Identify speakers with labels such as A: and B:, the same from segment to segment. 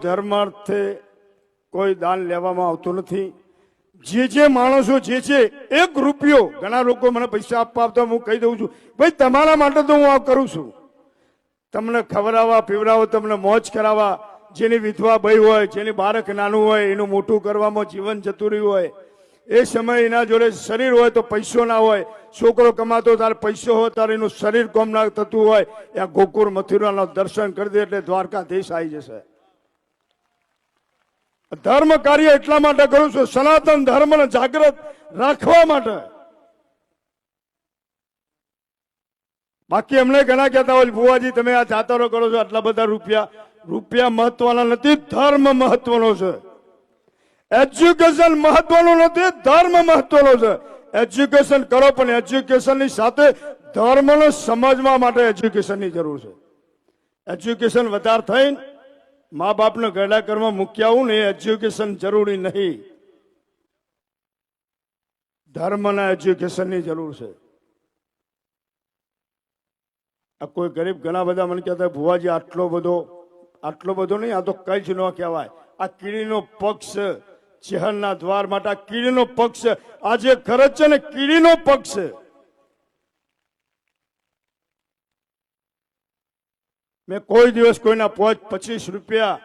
A: ધર્માર્થે કોઈ દાન લેવામાં આવતું નથી। જે માણસો જે છે એક રૂપિયો, ઘણા લોકો મને પૈસા આપવા આવતા હું કહી દઉં છું ભાઈ તમારા માટે તો હું આ કરું છું, તમને ખવડાવવા પીવડાવવા, તમને મોજ કરાવવા, જેની વિધવા ભાઈ હોય, જેની બાળક નાનું હોય એનું મોટું કરવામાં જીવન જતું રહ્યું હોય, એ સમય એના જોડે શરીર હોય તો પૈસો ના હોય, છોકરો કમાતો તારે પૈસો હોય તારે એનું શરીર કોમ ના થતું હોય, આ ગોકુળ મથુરાના દર્શન કરી દે એટલે દ્વારકાધીશ આવી જશે। ધર્મ કાર્ય એટલા માટે કરું છું, સનાતન ધર્મને જાગૃત રાખવા માટે। બાકી અમને ઘણા કહેતા હોય ભુવાજી તમે આ જાતરો કરો છો આટલા બધા રૂપિયા મહત્વના નથી, ધર્મ મહત્વનો છે। એજ્યુકેશન મહત્વનું નથી, ધર્મ મહત્વનો છે। એજ્યુકેશન કરો પણ એજ્યુકેશનની સાથે ધર્મને સમજવા માટે એજ્યુકેશનની જરૂર છે। એજ્યુકેશન વધારે થઈને મા બાપને ગરડા કરવા મૂક્યા આવું ને એજ્યુકેશન જરૂરી નહીં, ધર્મના એજ્યુકેશનની જરૂર છે। આ કોઈ ગરીબ ઘણા બધા મને કહેતા ભુવાજી આટલો બધો નહીં, આ તો કઈ જ ન કહેવાય, આ કીડીનો પક્ષ ચહેરના દ્વાર માટે, આ કીડીનો પક્ષ, આ જે ખર્ચ છે ને કીડીનો પક્ષ છે। મેં કોઈ દિવસ કોઈના 25 રૂપિયા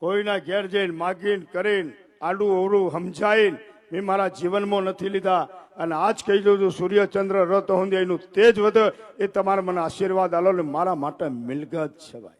A: કોઈના ઘેર જઈને માગીને કરીને આડું અવળું સમજાઈને મેં મારા જીવનમાં નથી લીધા। અને આજ કહી દઉં છું સૂર્યચંદ્ર રત હું એનું તેજ વધે એ તમારે મને આશીર્વાદ આલો ને મારા માટે મિલકત છે ભાઈ।